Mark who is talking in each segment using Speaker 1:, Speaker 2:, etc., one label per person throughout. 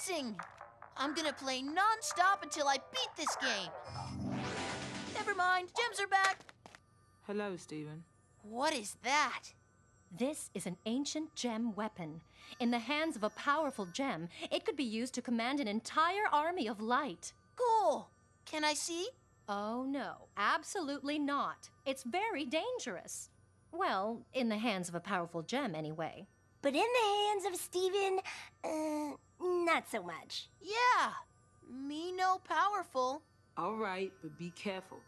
Speaker 1: amazing! I'm gonna play non-stop until I beat this game. Never mind, gems are back.
Speaker 2: Hello, Stephen.
Speaker 1: What is that?
Speaker 3: This is an ancient gem weapon. In the hands of a powerful gem, it could be used to command an entire army of light.
Speaker 1: Cool. Can I see?
Speaker 3: Oh, no, absolutely not. It's very dangerous. Well, in the hands of a powerful gem, anyway.
Speaker 4: But in the hands of Stephen, not so much.
Speaker 1: Yeah. Me no powerful.
Speaker 2: All right, but be careful.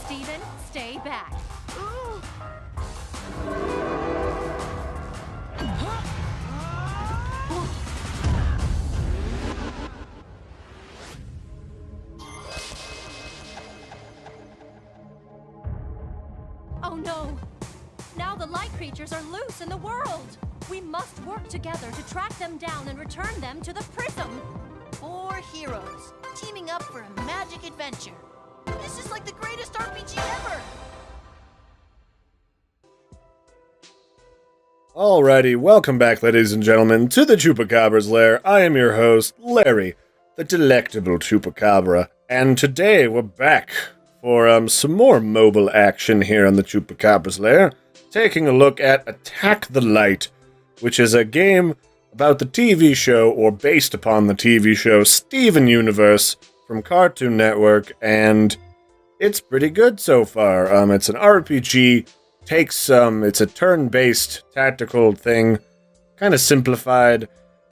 Speaker 3: Stephen, stay back. Oh no! Now the light creatures are loose in the world! We must work together to track them down and return them to the prism!
Speaker 1: 4 heroes, teaming up for a magic adventure. This is like the greatest RPG ever!
Speaker 5: Alrighty, welcome back, ladies and gentlemen, to the Chupacabra's lair. I am your host, Larry, the delectable Chupacabra, and today we're back for some more mobile action here on the Chupacabra's lair, taking a look at Attack the Light, which is a game about the TV show, or based upon the TV show, Steven Universe from Cartoon Network, and it's pretty good so far. It's an RPG, it's a turn-based tactical thing, kind of simplified,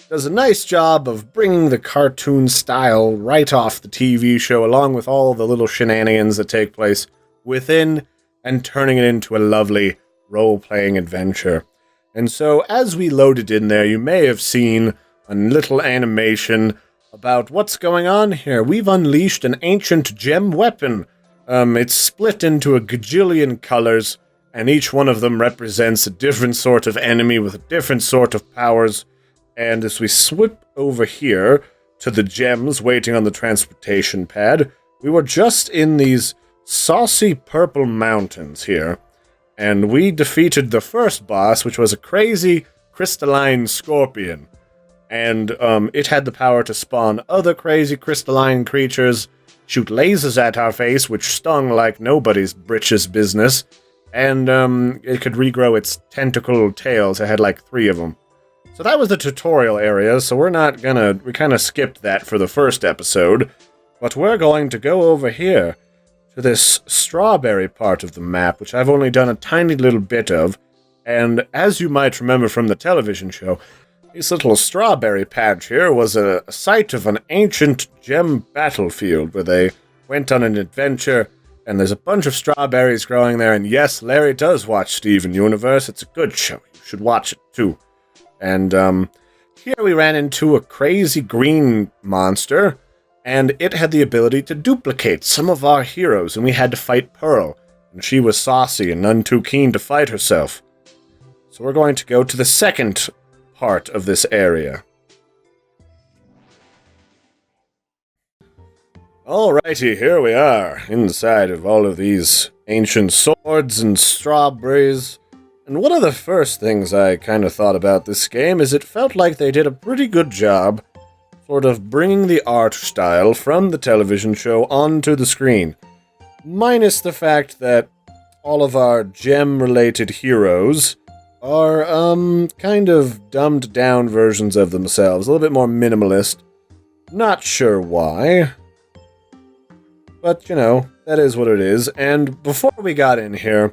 Speaker 5: does a nice job of bringing the cartoon style right off the TV show, along with all the little shenanigans that take place within, and turning it into a lovely role-playing adventure. And so, as we loaded in there, you may have seen a little animation about what's going on here. We've unleashed an ancient gem weapon. It's split into a gajillion colors, and each one of them represents a different sort of enemy with a different sort of powers. And as we swip over here to the gems waiting on the transportation pad, we were just in these saucy purple mountains here, and we defeated the first boss, which was a crazy crystalline scorpion. And it had the power to spawn other crazy crystalline creatures, shoot lasers at our face, which stung like nobody's britches business, and it could regrow its tentacle tails. It had like 3 of them. So that was the tutorial area, so we kind of skipped that for the first episode, but we're going to go over here to this strawberry part of the map, which I've only done a tiny little bit of, and as you might remember from the television show, this little strawberry patch here was a site of an ancient gem battlefield where they went on an adventure, and there's a bunch of strawberries growing there, and yes, Larry does watch Steven Universe. It's a good show. You should watch it too. And here we ran into a crazy green monster, and it had the ability to duplicate some of our heroes, and we had to fight Pearl, and she was saucy and none too keen to fight herself. So we're going to go to the second part of this area. Alrighty, here we are, inside of all of these ancient swords and strawberries. And one of the first things I kind of thought about this game is it felt like they did a pretty good job sort of bringing the art style from the television show onto the screen. Minus the fact that all of our gem-related heroes are, kind of dumbed-down versions of themselves. A little bit more minimalist. Not sure why. But, you know, that is what it is. And before we got in here,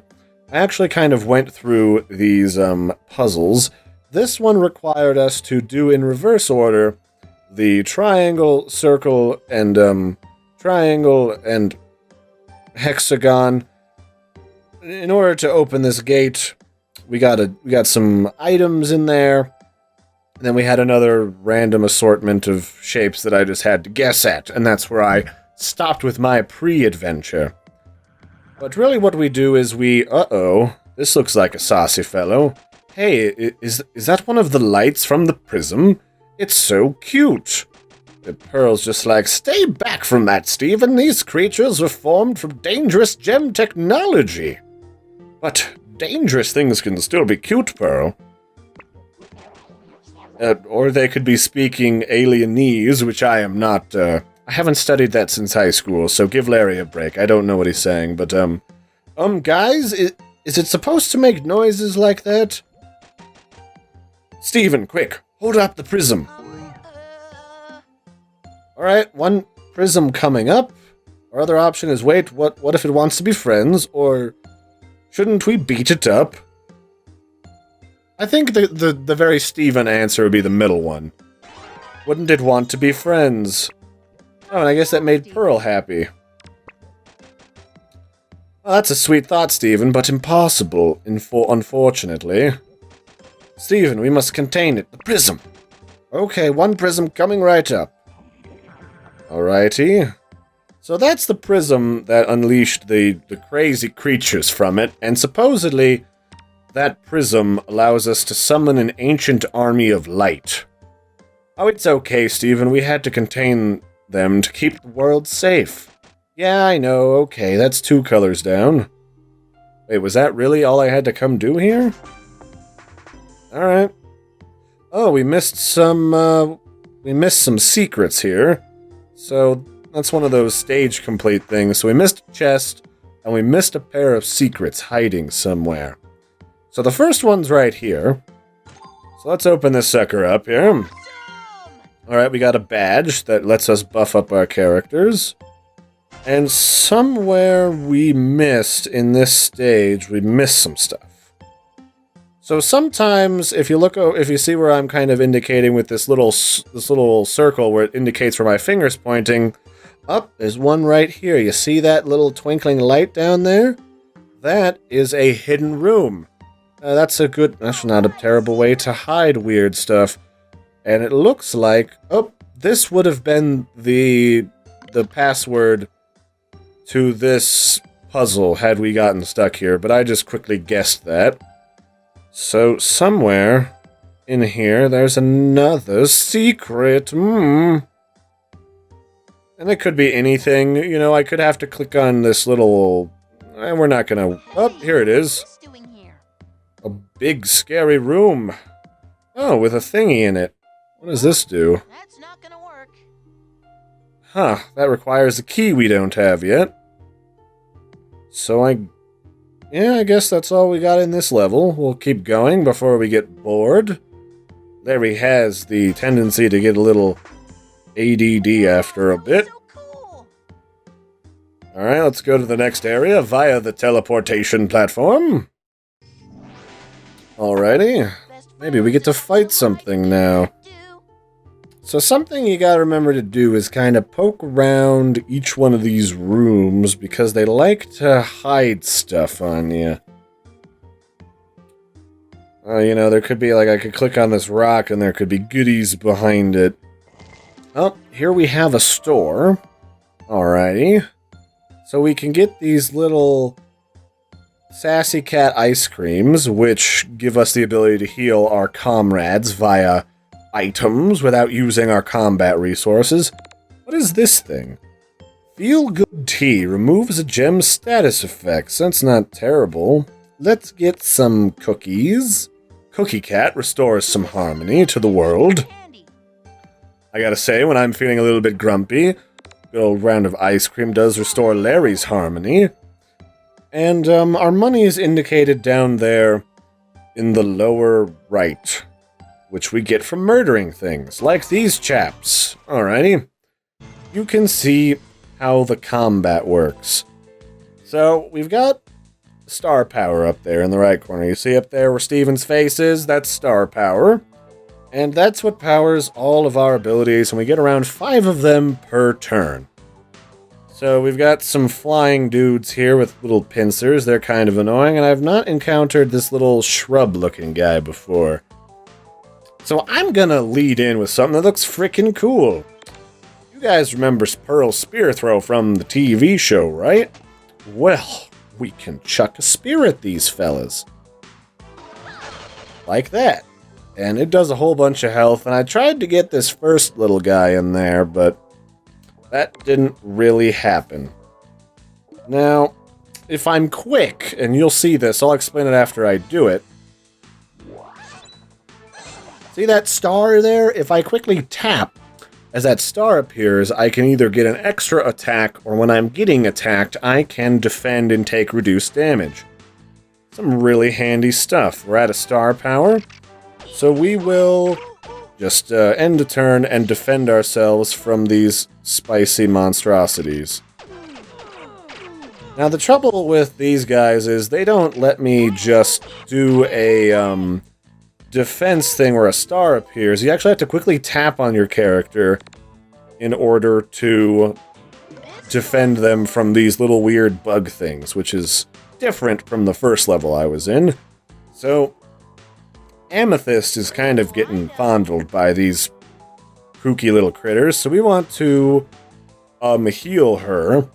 Speaker 5: I actually kind of went through these puzzles. This one required us to do in reverse order the triangle, circle, and hexagon. In order to open this gate, we got some items in there. And then we had another random assortment of shapes that I just had to guess at, and that's where I stopped with my pre-adventure. But really what we do is this looks like a saucy fellow. Hey, is that one of the lights from the prism? It's so cute. But Pearl's just like, stay back from that, Steven. These creatures were formed from dangerous gem technology. But dangerous things can still be cute, Pearl. Or they could be speaking alienese, which I am not, I haven't studied that since high school, so give Larry a break. I don't know what he's saying, but, guys, is it supposed to make noises like that? Steven, quick, hold up the prism. Alright, one prism coming up. Our other option is, wait, what if it wants to be friends, or shouldn't we beat it up? I think the very Steven answer would be the middle one. Wouldn't it want to be friends? Oh, and I guess that made Pearl happy. Well, that's a sweet thought, Steven, but impossible, unfortunately. Steven, we must contain it. The prism! Okay, one prism coming right up. Alrighty. So that's the prism that unleashed the crazy creatures from it, and supposedly that prism allows us to summon an ancient army of light. Oh, it's okay, Steven. We had to contain them to keep the world safe. Yeah, I know. Okay, that's 2 colors down. Wait, was that really all I had to come do here? Alright. Oh, we missed some secrets here. So, that's one of those stage complete things. So we missed a chest, and we missed a pair of secrets hiding somewhere. So the first one's right here. So let's open this sucker up here. Alright, we got a badge that lets us buff up our characters. And somewhere we missed in this stage, we missed some stuff. So sometimes, if you see where I'm kind of indicating with this little circle where it indicates where my finger's pointing, there's one right here. You see that little twinkling light down there? That is a hidden room. That's not a terrible way to hide weird stuff. And it looks like, this would have been the password to this puzzle had we gotten stuck here, but I just quickly guessed that. So somewhere in here, there's another secret. And it could be anything. You know, I could have to click on this little... we're not gonna... here it is. A big, scary room. Oh, with a thingy in it. What does this do?
Speaker 1: That's not gonna work.
Speaker 5: Huh, that requires a key we don't have yet. So I guess that's all we got in this level. We'll keep going before we get bored. Larry has the tendency to get a little ADD after a bit.
Speaker 1: So cool.
Speaker 5: Alright, let's go to the next area via the teleportation platform. Alrighty. Maybe we get to fight something now. So something you gotta remember to do is kind of poke around each one of these rooms because they like to hide stuff on you. You know, there could be like, I could click on this rock and there could be goodies behind it. Oh, here we have a store. Alrighty. So we can get these little Sassy Cat ice creams, which give us the ability to heal our comrades via items without using our combat resources. What is this thing? Feel Good Tea removes a gem's status effects. That's not terrible. Let's get some cookies. Cookie Cat restores some harmony to the world. I gotta say, when I'm feeling a little bit grumpy, a good old round of ice cream does restore Larry's harmony. And our money is indicated down there in the lower right, which we get from murdering things, like these chaps. Alrighty. You can see how the combat works. So, we've got star power up there in the right corner. You see up there where Steven's face is? That's star power. And that's what powers all of our abilities, and we get around 5 of them per turn. So we've got some flying dudes here with little pincers. They're kind of annoying, and I've not encountered this little shrub-looking guy before. So I'm gonna lead in with something that looks freaking cool. You guys remember Pearl's spear throw from the TV show, right? Well, we can chuck a spear at these fellas. Like that. and it does a whole bunch of health, and I tried to get this first little guy in there, but that didn't really happen. Now, if I'm quick, and you'll see this, I'll explain it after I do it. See that star there? If I quickly tap, as that star appears, I can either get an extra attack, or when I'm getting attacked, I can defend and take reduced damage. Some really handy stuff. We're at a star power, so we will just end a turn and defend ourselves from these spicy monstrosities. Now, the trouble with these guys is they don't let me just do a defense thing where a star appears. You actually have to quickly tap on your character in order to defend them from these little weird bug things, which is different from the first level I was in. So, Amethyst is kind of getting fondled by these kooky little critters, so we want to heal her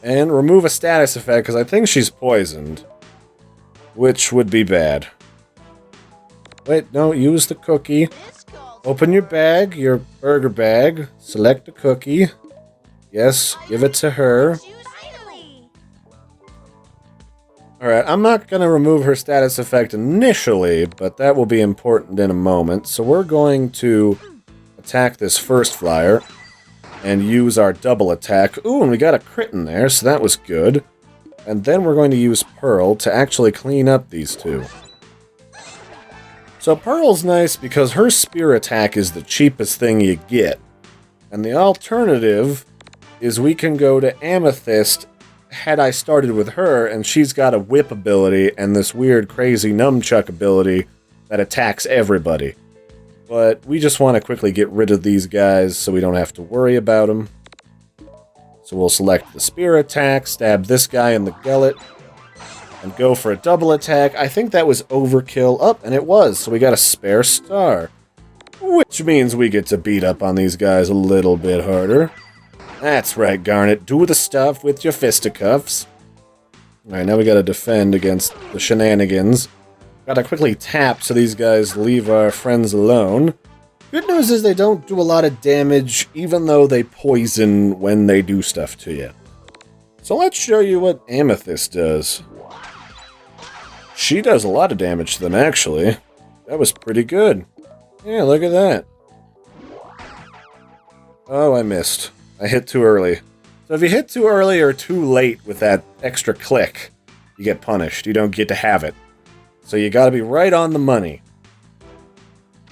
Speaker 5: and remove a status effect, because I think she's poisoned, which would be bad. Wait, no, use the cookie. Open your bag, your burger bag. Select a cookie. Yes, give it to her. Alright, I'm not going to remove her status effect initially, but that will be important in a moment. So we're going to attack this first flyer and use our double attack. Ooh, and we got a crit in there, so that was good. And then we're going to use Pearl to actually clean up these two. So Pearl's nice because her spear attack is the cheapest thing you get. And the alternative is we can go to Amethyst had I started with her, and she's got a whip ability and this weird crazy nunchuck ability that attacks everybody. But we just want to quickly get rid of these guys so we don't have to worry about them. So we'll select the spear attack, stab this guy in the gullet, and go for a double attack. I think that was overkill. Oh, and it was, so we got a spare star. Which means we get to beat up on these guys a little bit harder. That's right, Garnet. Do the stuff with your fisticuffs. Alright, now we gotta defend against the shenanigans. Gotta quickly tap so these guys leave our friends alone. Good news is they don't do a lot of damage, even though they poison when they do stuff to you. So let's show you what Amethyst does. She does a lot of damage to them, actually. That was pretty good. Yeah, look at that. Oh, I missed. I hit too early. So if you hit too early or too late with that extra click, you get punished. You don't get to have it. So you gotta be right on the money.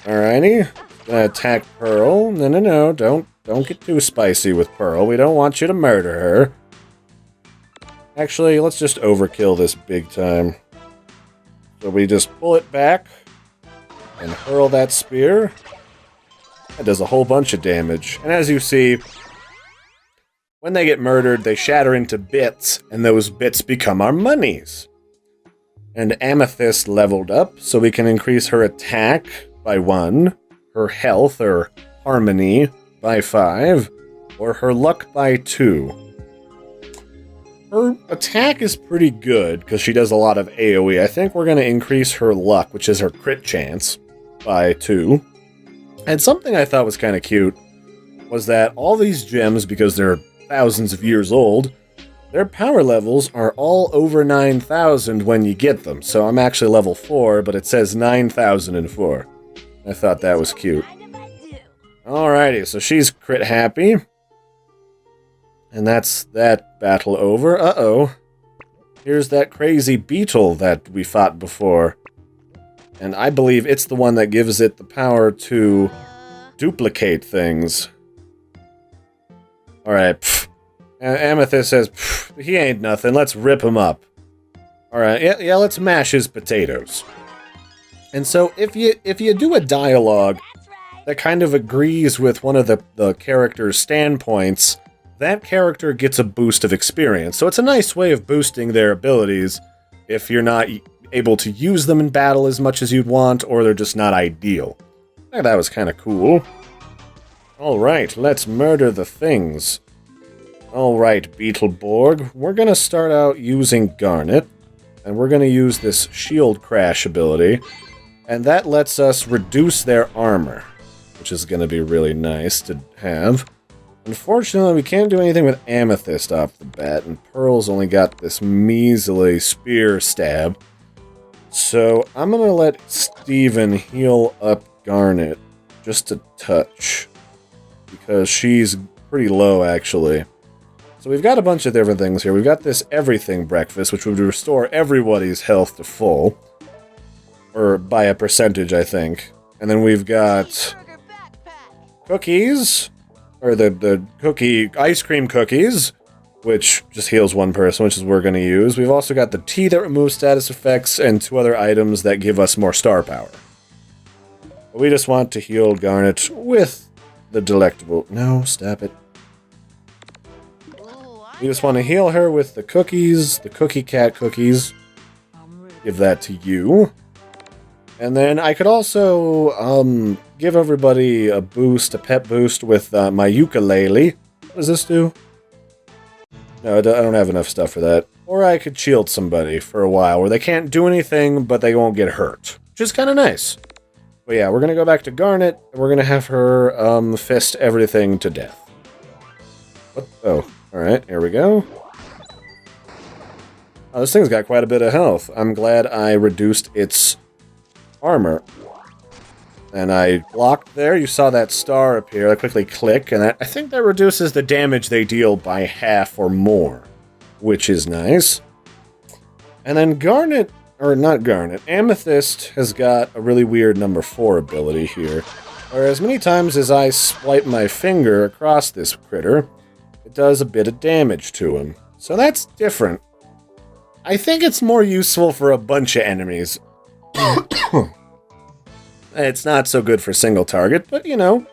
Speaker 5: Alrighty. Gonna attack Pearl. No. Don't get too spicy with Pearl. We don't want you to murder her. Actually, let's just overkill this big time. So we just pull it back and hurl that spear. That does a whole bunch of damage. And as you see, when they get murdered, they shatter into bits, and those bits become our monies. And Amethyst leveled up, so we can increase her attack by 1, her health, or harmony, by 5, or her luck by 2. Her attack is pretty good, because she does a lot of AoE. I think we're going to increase her luck, which is her crit chance, by 2. And something I thought was kind of cute was that all these gems, because they're thousands of years old, their power levels are all over 9,000 when you get them. So I'm actually level 4, but it says 9,004. I thought that was cute. Alrighty, so she's crit happy. And that's that battle over. Uh-oh. Here's that crazy beetle that we fought before. And I believe it's the one that gives it the power to duplicate things. Alright, Amethyst says, he ain't nothing, let's rip him up. Alright, yeah, let's mash his potatoes. And so, if you do a dialogue that kind of agrees with one of the character's standpoints, that character gets a boost of experience. So it's a nice way of boosting their abilities if you're not able to use them in battle as much as you'd want, or they're just not ideal. That was kind of cool. Alright, let's murder the things. Alright, Beetleborg, we're gonna start out using Garnet, and we're gonna use this Shield Crash ability. And that lets us reduce their armor, which is going to be really nice to have. Unfortunately, we can't do anything with Amethyst off the bat, and Pearl's only got this measly spear stab. So I'm going to let Steven heal up Garnet just a touch, because she's pretty low, actually. So we've got a bunch of different things here. We've got this everything breakfast, which would restore everybody's health to full. Or by a percentage, I think. And then we've got cookies, or the cookie ice cream cookies, which just heals one person, which is what we're going to use. We've also got the tea that removes status effects, and 2 other items that give us more star power. But we just want to heal Garnet with the delectable... No, stop it. We just want to heal her with the cookies, the cookie cat cookies. Give that to you. And then I could also give everybody a boost, a pep boost with my ukulele. What does this do? No, I don't have enough stuff for that. Or I could shield somebody for a while, where they can't do anything, but they won't get hurt. Which is kind of nice. But yeah, we're going to go back to Garnet, and we're going to have her fist everything to death. What? Oh, alright, here we go. Oh, this thing's got quite a bit of health. I'm glad I reduced its armor. And I blocked there. You saw that star appear. I quickly click, and I think that reduces the damage they deal by half or more, which is nice. And then Garnet, or not Garnet, Amethyst has got a really weird number 4 ability here. Whereas many times as I swipe my finger across this critter, it does a bit of damage to him. So that's different. I think it's more useful for a bunch of enemies. It's not so good for single target, but you know,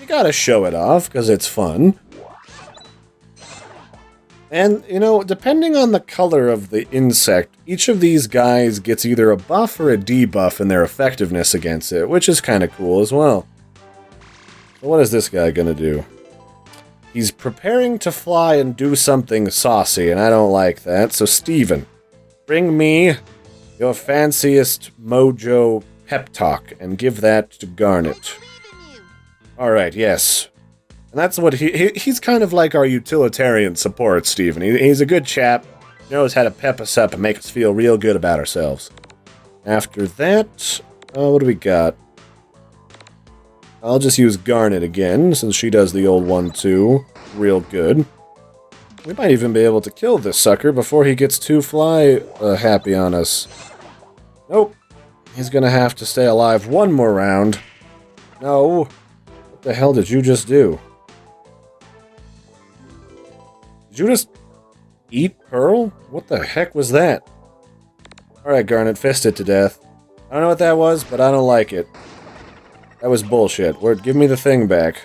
Speaker 5: you gotta show it off because it's fun. And, you know, depending on the color of the insect, each of these guys gets either a buff or a debuff in their effectiveness against it, which is kind of cool as well. So what is this guy gonna do? He's preparing to fly and do something saucy, and I don't like that. So, Steven, bring me your fanciest mojo pep talk and give that to Garnet. Alright, yes. And that's what he's kind of like our utilitarian support, Steven. He's a good chap, knows how to pep us up and make us feel real good about ourselves. After that, what do we got? I'll just use Garnet again, since she does the old one too. Real good. We might even be able to kill this sucker before he gets too happy on us. Nope. He's gonna have to stay alive one more round. No. What the hell did you just do? Did you just eat Pearl? What the heck was that? Alright, Garnet, fist it to death. I don't know what that was, but I don't like it. That was bullshit. Give me the thing back.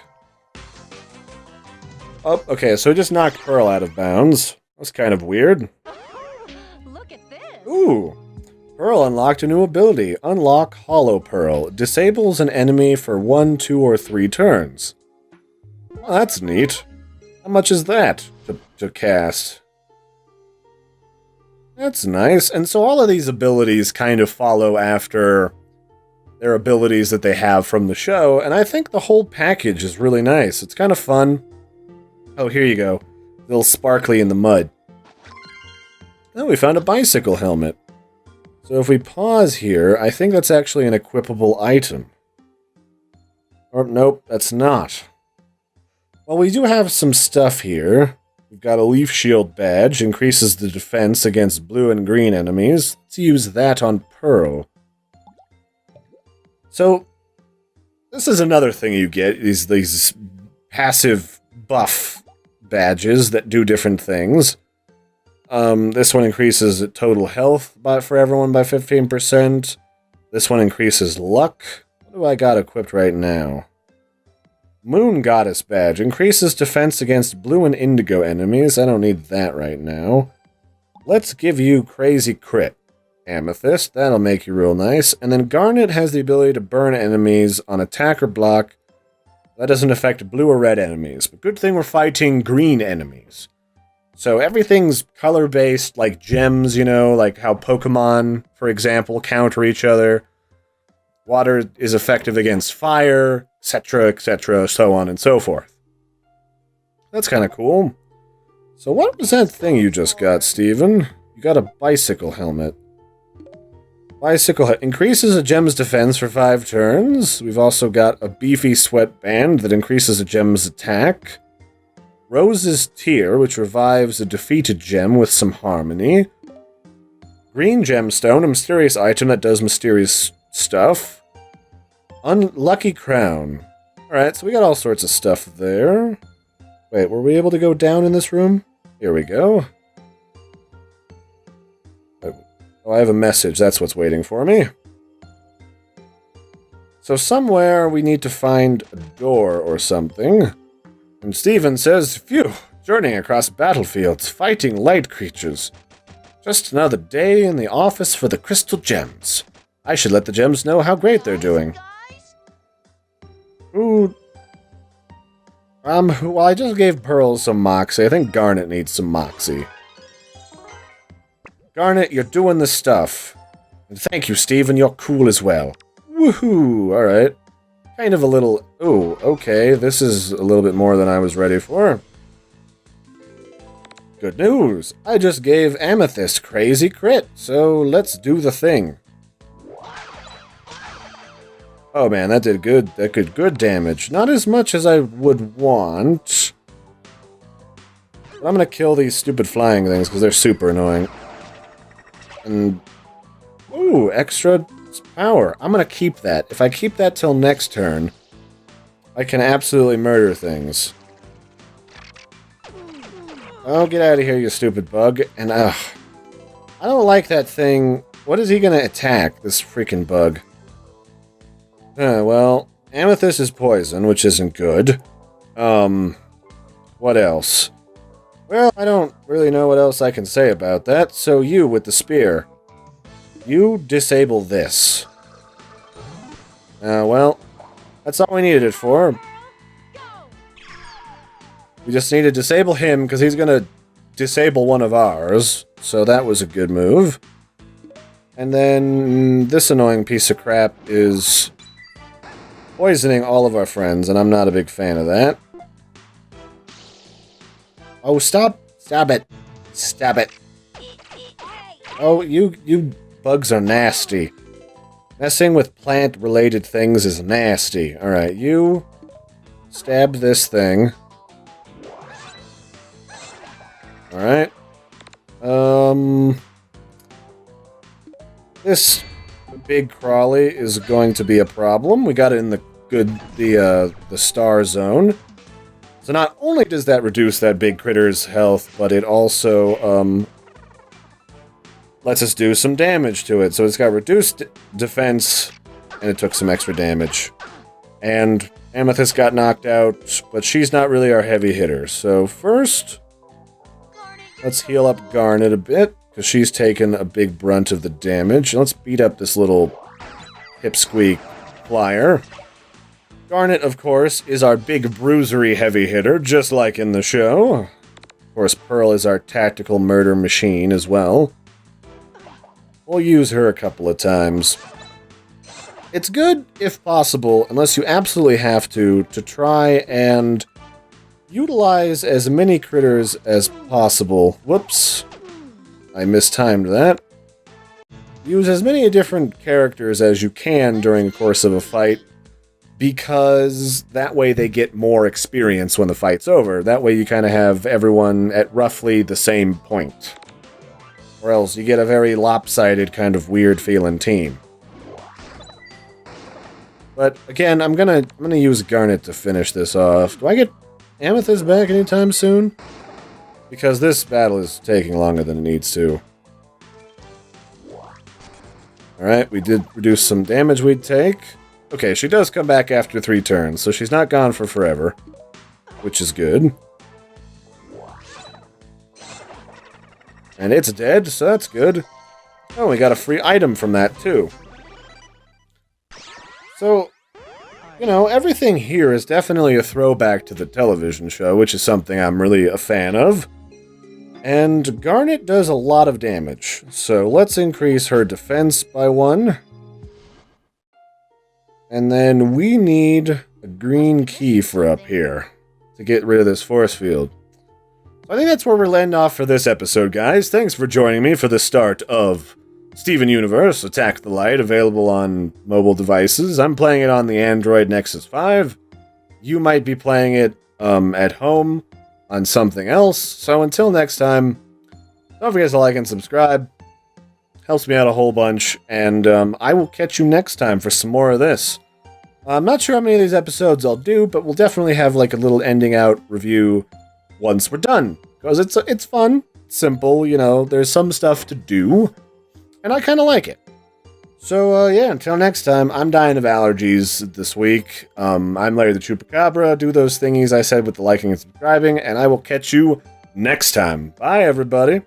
Speaker 5: Oh, okay, so he just knocked Pearl out of bounds. That's kind of weird.
Speaker 3: Look at this.
Speaker 5: Ooh. Pearl unlocked a new ability. Unlock Hollow Pearl. Disables an enemy for 1, 2, or 3 turns. Well, that's neat. How much is that to cast? That's nice. And so all of these abilities kind of follow after their abilities that they have from the show, and I think the whole package is really nice. It's kind of fun. Oh, here you go. A little sparkly in the mud. Oh, we found a bicycle helmet. So if we pause here, I think that's actually an equipable item. Or, nope, that's not. Well, we do have some stuff here. We've got a leaf shield badge, increases the defense against blue and green enemies. Let's use that on Pearl. So, this is another thing you get, these passive buff badges that do different things. This one increases total health for everyone by 15%. This one increases luck. What do I got equipped right now? Moon Goddess badge. Increases defense against blue and indigo enemies. I don't need that right now. Let's give you Crazy Crit. Amethyst. That'll make you real nice. And then Garnet has the ability to burn enemies on attack or block. That doesn't affect blue or red enemies. But good thing we're fighting green enemies. So everything's color-based, like gems, you know, like how Pokemon, for example, counter each other. Water is effective against fire, etc., so on and so forth. That's kind of cool. So what was that thing you just got, Steven? You got a bicycle helmet. Increases a gem's defense for 5 turns. We've also got a beefy sweatband that increases a gem's attack. Rose's Tear, which revives a defeated gem with some harmony. Green gemstone, a mysterious item that does mysterious stuff. Unlucky crown. Alright, so we got all sorts of stuff there. Wait, were we able to go down in this room? Here we go. Oh, I have a message. That's what's waiting for me. So somewhere we need to find a door or something. And Steven says, phew, journeying across battlefields, fighting light creatures. Just another day in the office for the crystal gems. I should let the gems know how great they're doing. Ooh. Well, I just gave Pearl some moxie. I think Garnet needs some moxie. Garnet, you're doing the stuff. And thank you, Steven, you're cool as well. Woohoo! Alright. Kind of a little... Ooh, okay, this is a little bit more than I was ready for. Good news! I just gave Amethyst crazy crit, so let's do the thing. Oh man, that did good. That did good damage. Not as much as I would want. But I'm gonna kill these stupid flying things because they're super annoying. And... Ooh, extra power. I'm gonna keep that. If I keep that till next turn, I can absolutely murder things. Oh, get out of here, you stupid bug. And, I don't like that thing. What is he gonna attack, this freaking bug? Well, Amethyst is poison, which isn't good. What else? Well, I don't really know what else I can say about that, so you with the spear. You disable this. Well, that's all we needed it for. We just need to disable him, because he's gonna disable one of ours, so that was a good move. And then this annoying piece of crap is poisoning all of our friends, and I'm not a big fan of that. Oh, stop! Stop it! Stop it! Oh, you bugs are nasty. Messing with plant-related things is nasty. Alright, you stab this thing. Alright. This big crawly is going to be a problem. We got it in the star zone. So not only does that reduce that big critter's health, but it also lets us do some damage to it. So it's got reduced defense, and it took some extra damage. And Amethyst got knocked out, but she's not really our heavy hitter. So first, let's heal up Garnet a bit, because she's taken a big brunt of the damage. Let's beat up this little pipsqueak flyer. Garnet, of course, is our big bruisery heavy hitter, just like in the show. Of course, Pearl is our tactical murder machine as well. We'll use her a couple of times. It's good, if possible, unless you absolutely have to try and utilize as many critters as possible. Whoops. I mistimed that. Use as many different characters as you can during the course of a fight, because that way they get more experience when the fight's over. That way you kind of have everyone at roughly the same point. Or else you get a very lopsided, kind of weird-feeling team. But again, I'm gonna use Garnet to finish this off. Do I get Amethyst back anytime soon? Because this battle is taking longer than it needs to. Alright, we did reduce some damage we'd take. Okay, she does come back after 3 turns, so she's not gone for forever. Which is good. And it's dead, so that's good. Oh, we got a free item from that, too. So, you know, everything here is definitely a throwback to the television show, which is something I'm really a fan of. And Garnet does a lot of damage, so let's increase her defense by 1. And then we need a green key for up here to get rid of this force field. So I think that's where we're landing off for this episode, guys. Thanks for joining me for the start of Steven Universe Attack the Light, available on mobile devices. I'm playing it on the Android Nexus 5. You might be playing it at home on something else. So until next time, don't forget to like and subscribe. Helps me out a whole bunch. And I will catch you next time for some more of this. I'm not sure how many of these episodes I'll do, but we'll definitely have like a little ending out review once we're done. Because it's fun, simple, you know, there's some stuff to do, and I kind of like it. So, yeah, until next time, I'm dying of allergies this week. I'm Larry the Chupacabra. Do those thingies I said with the liking and subscribing, and I will catch you next time. Bye, everybody.